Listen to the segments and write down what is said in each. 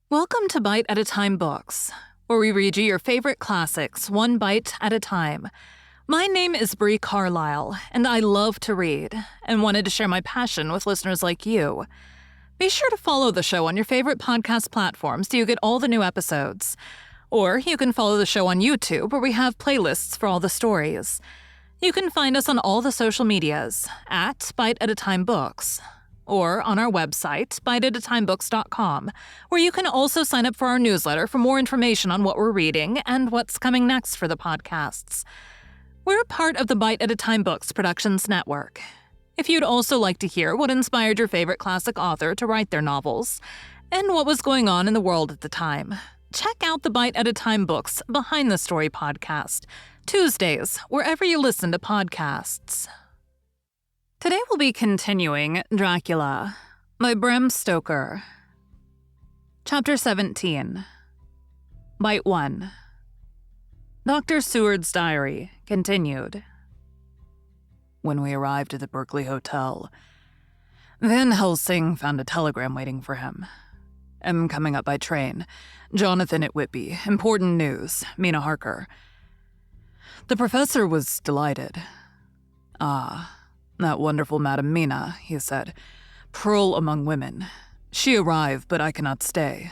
Welcome to Bite at a Time Books, where we read you your favorite classics one bite at a time. My name is Bree Carlile, and I love to read, and wanted to share my passion with listeners like you. Be sure to follow the show on your favorite podcast platform so you get all the new episodes. Or you can follow the show on YouTube, where we have playlists for all the stories. You can find us on all the social medias at Bite at a Time Books, or on our website, biteatatimebooks.com, where you can also sign up for our newsletter for more information on what we're reading and what's coming next for the podcasts. We're part of the Bite at a Time Books Productions Network. If you'd also like to hear what inspired your favorite classic author to write their novels, and what was going on in the world at the time, check out the Bite at a Time Books Behind the Story podcast, Tuesdays, wherever you listen to podcasts. Today we'll be continuing Dracula by Bram Stoker. Chapter 17. Bite 1. Dr. Seward's diary continued. When we arrived at the Berkeley Hotel, Van Helsing found a telegram waiting for him. Am coming up by train. Jonathan at Whitby. Important news. Mina Harker. The professor was delighted. That wonderful Madame Mina, he said. Pearl among women. She arrived, but I cannot stay.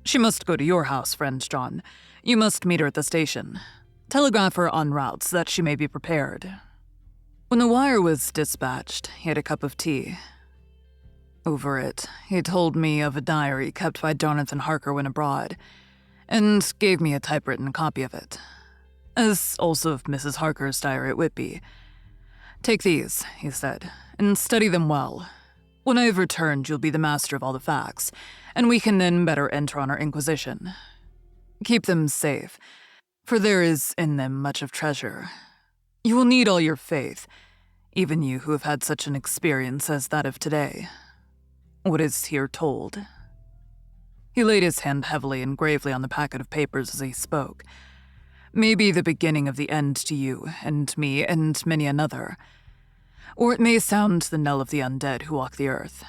She must go to your house, friend John. You must meet her at the station. Telegraph her en route so that she may be prepared. When the wire was dispatched, he had a cup of tea. Over it, he told me of a diary kept by Jonathan Harker when abroad, and gave me a typewritten copy of it, as also of Mrs. Harker's diary at Whitby. Take these, he said, and study them well. When I have returned, you'll be the master of all the facts, and we can then better enter on our inquisition. Keep them safe, for there is in them much of treasure. You will need all your faith, even you who have had such an experience as that of today. What is here told? He laid his hand heavily and gravely on the packet of papers as he spoke. May be the beginning of the end to you, and me, and many another. Or it may sound the knell of the undead who walk the earth.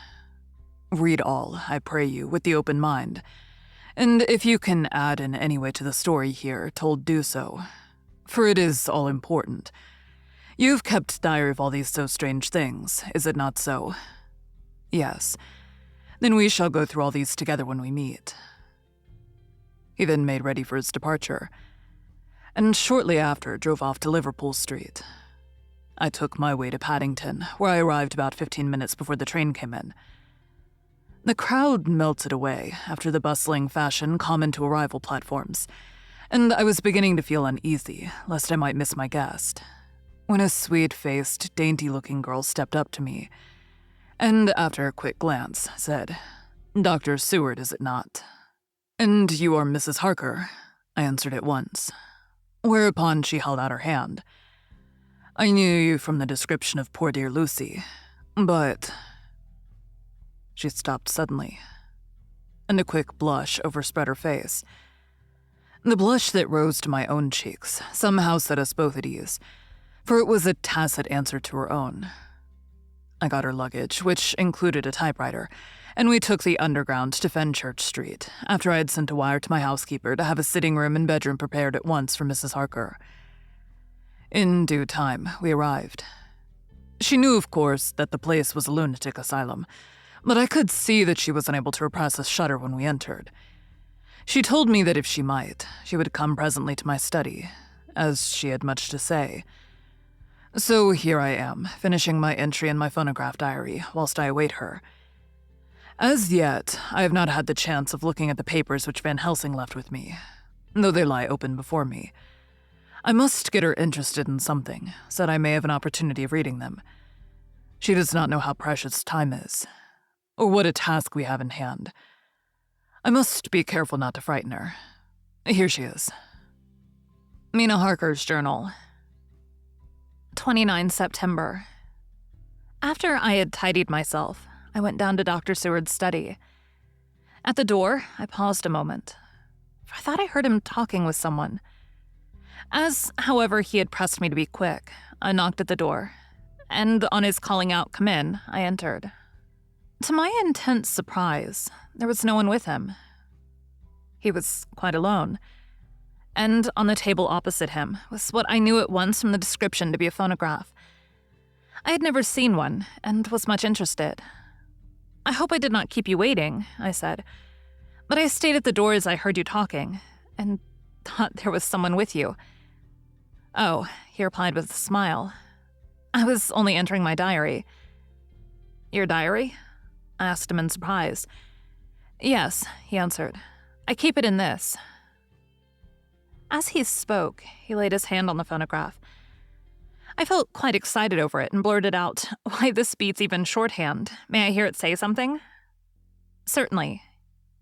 Read all, I pray you, with the open mind. And if you can add in any way to the story here told, do so. For it is all important. You've kept diary of all these so strange things, is it not so? Yes. Then we shall go through all these together when we meet. He then made ready for his departure, and shortly after drove off to Liverpool Street. I took my way to Paddington, where I arrived about 15 minutes before the train came in. The crowd melted away after the bustling fashion common to arrival platforms, and I was beginning to feel uneasy, lest I might miss my guest, when a sweet-faced, dainty-looking girl stepped up to me, and after a quick glance, said, "Dr. Seward, is it not?" "And you are Mrs. Harker," I answered at once. Whereupon she held out her hand. "I knew you from the description of poor dear Lucy, but—" She stopped suddenly, and a quick blush overspread her face. The blush that rose to my own cheeks somehow set us both at ease, for it was a tacit answer to her own. I got her luggage, which included a typewriter, and we took the Underground to Fenchurch Street, after I had sent a wire to my housekeeper to have a sitting room and bedroom prepared at once for Mrs. Harker. In due time, we arrived. She knew, of course, that the place was a lunatic asylum, but I could see that she was unable to repress a shudder when we entered. She told me that if she might, she would come presently to my study, as she had much to say. So here I am, finishing my entry in my phonograph diary, whilst I await her. As yet, I have not had the chance of looking at the papers which Van Helsing left with me, though they lie open before me. I must get her interested in something, so that I may have an opportunity of reading them. She does not know how precious time is, or what a task we have in hand. I must be careful not to frighten her. Here she is. Mina Harker's journal. 29 September. After I had tidied myself, I went down to Dr. Seward's study. At the door, I paused a moment, for I thought I heard him talking with someone. As, however, he had pressed me to be quick, I knocked at the door, and on his calling out, "Come in," I entered. To my intense surprise, there was no one with him. He was quite alone. And on the table opposite him was what I knew at once from the description to be a phonograph. I had never seen one, and was much interested. "I hope I did not keep you waiting," I said. "But I stayed at the door as I heard you talking, and thought there was someone with you." "Oh," he replied with a smile. "I was only entering my diary." "Your diary?" I asked him in surprise. "Yes," he answered. "I keep it in this." As he spoke, he laid his hand on the phonograph. I felt quite excited over it and blurted out, "Why, this beats even shorthand. May I hear it say something?" "Certainly,"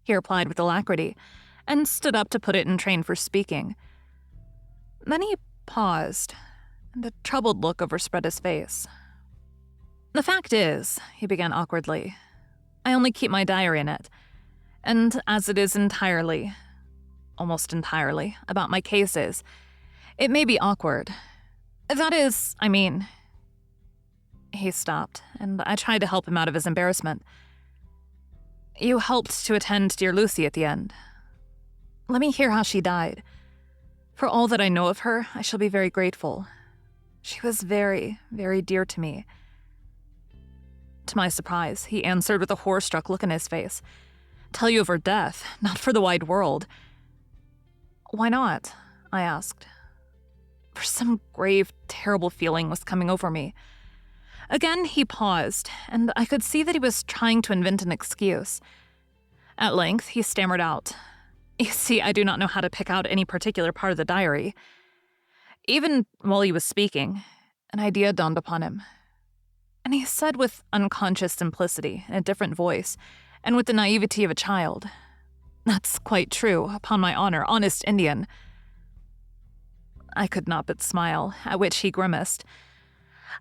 he replied with alacrity, and stood up to put it in train for speaking. Then he paused, and a troubled look overspread his face. "The fact is," he began awkwardly, "I only keep my diary in it, and as it is entirely, almost entirely, about my cases, it may be awkward. That is, I mean..." He stopped, and I tried to help him out of his embarrassment. "You helped to attend dear Lucy at the end. Let me hear how she died. For all that I know of her, I shall be very grateful. She was very, very dear to me." To my surprise, he answered with a horror-struck look in his face. "Tell you of her death, not for the wide world." "Why not?" I asked. For some grave, terrible feeling was coming over me. Again he paused, and I could see that he was trying to invent an excuse. At length, he stammered out, "You see, I do not know how to pick out any particular part of the diary." Even while he was speaking, an idea dawned upon him. And he said with unconscious simplicity, in a different voice, and with the naivety of a child, "That's quite true, upon my honor, honest Indian." I could not but smile, at which he grimaced.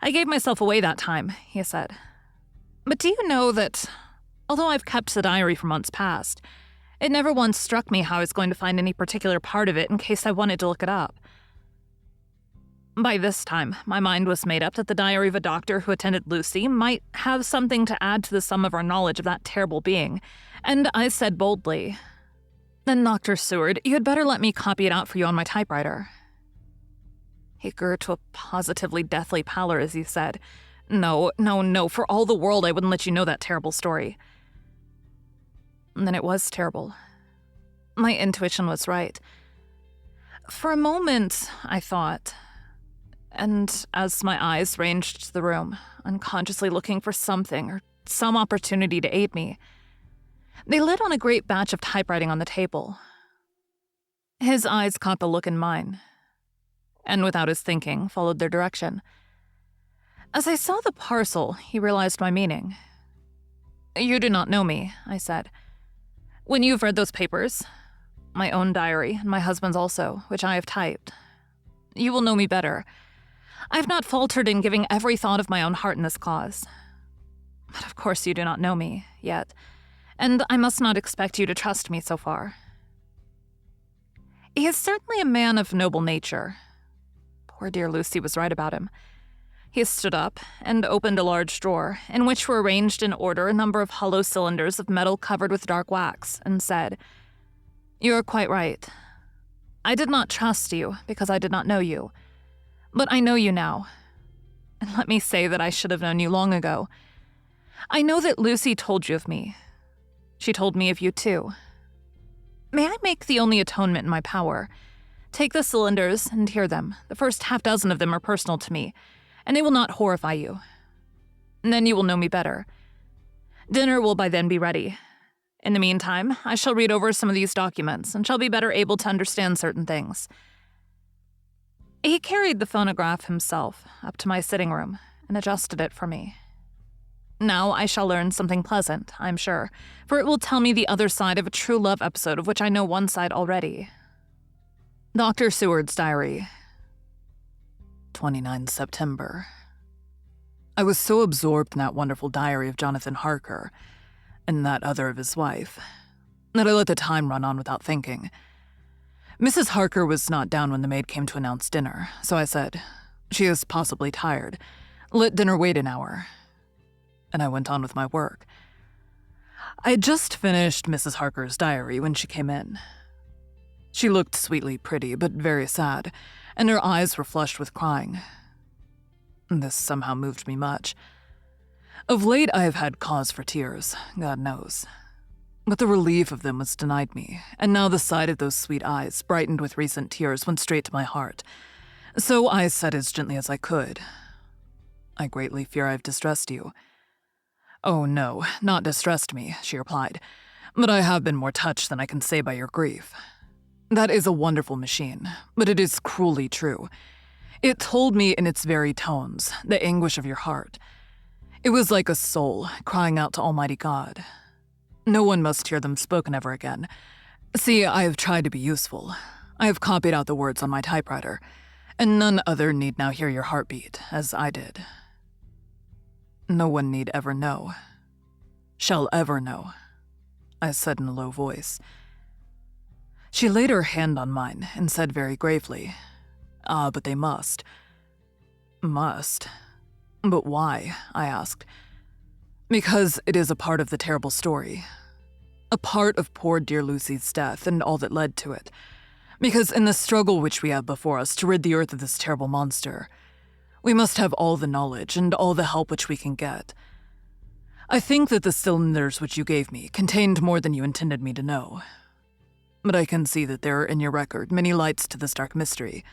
"I gave myself away that time," he said. "But do you know that, although I've kept the diary for months past, it never once struck me how I was going to find any particular part of it in case I wanted to look it up. By this time, my mind was made up that the diary of a doctor who attended Lucy might have something to add to the sum of our knowledge of that terrible being, and I said boldly, 'Then, Dr. Seward, you had better let me copy it out for you on my typewriter.' He grew to a positively deathly pallor as he said, 'No, no, no, for all the world I wouldn't let you know that terrible story.' And then it was terrible. My intuition was right. For a moment, I thought, and as my eyes ranged the room, unconsciously looking for something or some opportunity to aid me, they lit on a great batch of typewriting on the table. His eyes caught the look in mine, and without his thinking, followed their direction. As I saw the parcel, he realized my meaning. "You do not know me," I said. "When you've read those papers, my own diary, and my husband's also, which I have typed, you will know me better. I have not faltered in giving every thought of my own heart in this cause. But of course you do not know me, yet, and I must not expect you to trust me so far." He is certainly a man of noble nature. Poor dear Lucy was right about him. He stood up and opened a large drawer, in which were arranged in order a number of hollow cylinders of metal covered with dark wax, and said, "You are quite right. I did not trust you because I did not know you. But I know you now. And let me say that I should have known you long ago. I know that Lucy told you of me. She told me of you too. May I make the only atonement in my power? Take the cylinders and hear them. The first half dozen of them are personal to me, and they will not horrify you. And then you will know me better. Dinner will by then be ready. In the meantime, I shall read over some of these documents and shall be better able to understand certain things." He carried the phonograph himself up to my sitting room and adjusted it for me. Now I shall learn something pleasant, I'm sure, for it will tell me the other side of a true love episode of which I know one side already. Dr. Seward's diary. 29 September. I was so absorbed in that wonderful diary of Jonathan Harker, and that other of his wife, that I let the time run on without thinking. Mrs. Harker was not down when the maid came to announce dinner, so I said, "She is possibly tired. Let dinner wait an hour." And I went on with my work. I had just finished Mrs. Harker's diary when she came in. She looked sweetly pretty, but very sad, and her eyes were flushed with crying. This somehow moved me much. Of late, I have had cause for tears, God knows. But the relief of them was denied me, and now the sight of those sweet eyes, brightened with recent tears, went straight to my heart. So I said as gently as I could, "I greatly fear I have distressed you." "Oh no, not distressed me," she replied, "but I have been more touched than I can say by your grief. That is a wonderful machine, but it is cruelly true. It told me in its very tones the anguish of your heart. It was like a soul crying out to Almighty God. No one must hear them spoken ever again. See, I have tried to be useful. I have copied out the words on my typewriter, and none other need now hear your heartbeat, as I did. No one need ever know. Shall ever know," I said in a low voice. She laid her hand on mine and said very gravely, "Ah, but they must." "Must? But why?" I asked. "Because it is a part of the terrible story. A part of poor dear Lucy's death and all that led to it. Because in the struggle which we have before us to rid the earth of this terrible monster, we must have all the knowledge and all the help which we can get. I think that the cylinders which you gave me contained more than you intended me to know. But I can see that there are in your record many lights to this dark mystery.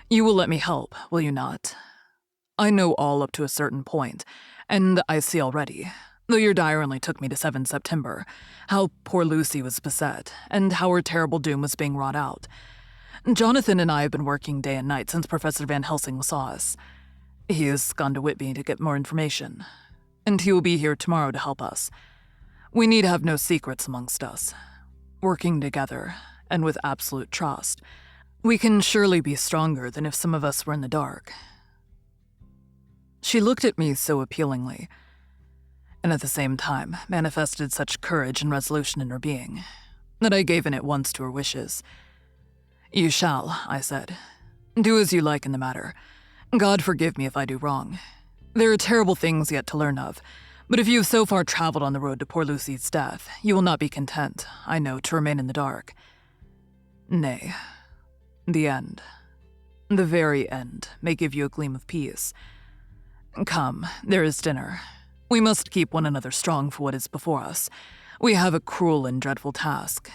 You will let me help, will you not? I know all up to a certain point, and I see already, though your diary only took me to 7 September, how poor Lucy was beset, and how her terrible doom was being wrought out. Jonathan and I have been working day and night since Professor Van Helsing saw us. He has gone to Whitby to get more information, and he will be here tomorrow to help us. We need have no secrets amongst us. Working together, and with absolute trust, we can surely be stronger than if some of us were in the dark." She looked at me so appealingly, and at the same time manifested such courage and resolution in her being, that I gave in at once to her wishes. "You shall," I said. "Do as you like in the matter. God forgive me if I do wrong. There are terrible things yet to learn of, but if you have so far traveled on the road to poor Lucy's death, you will not be content, I know, to remain in the dark. Nay, the end, the very end, may give you a gleam of peace. Come, there is dinner. We must keep one another strong for what is before us. We have a cruel and dreadful task.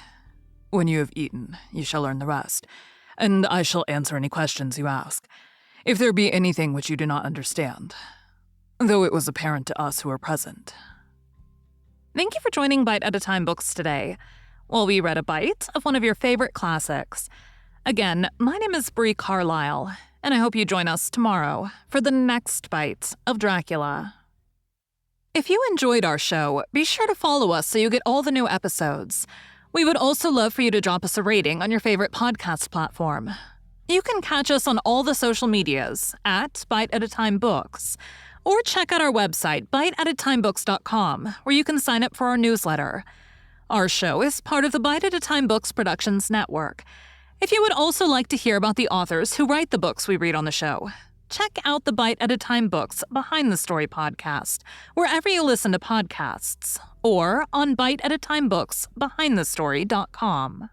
When you have eaten, you shall learn the rest, and I shall answer any questions you ask, if there be anything which you do not understand, though it was apparent to us who were present." Thank you for joining Bite at a Time Books today, while we read a bite of one of your favorite classics. Again, my name is Bree Carlile, and I hope you join us tomorrow for the next bite of Dracula. If you enjoyed our show, be sure to follow us so you get all the new episodes. We would also love for you to drop us a rating on your favorite podcast platform. You can catch us on all the social medias at Bite at a Time Books, or check out our website, biteatatimebooks.com, where you can sign up for our newsletter. Our show is part of the Bite at a Time Books Productions Network. If you would also like to hear about the authors who write the books we read on the show, check out the Bite at a Time Books Behind the Story podcast, wherever you listen to podcasts, or on biteatatimebooksbehindthestory.com.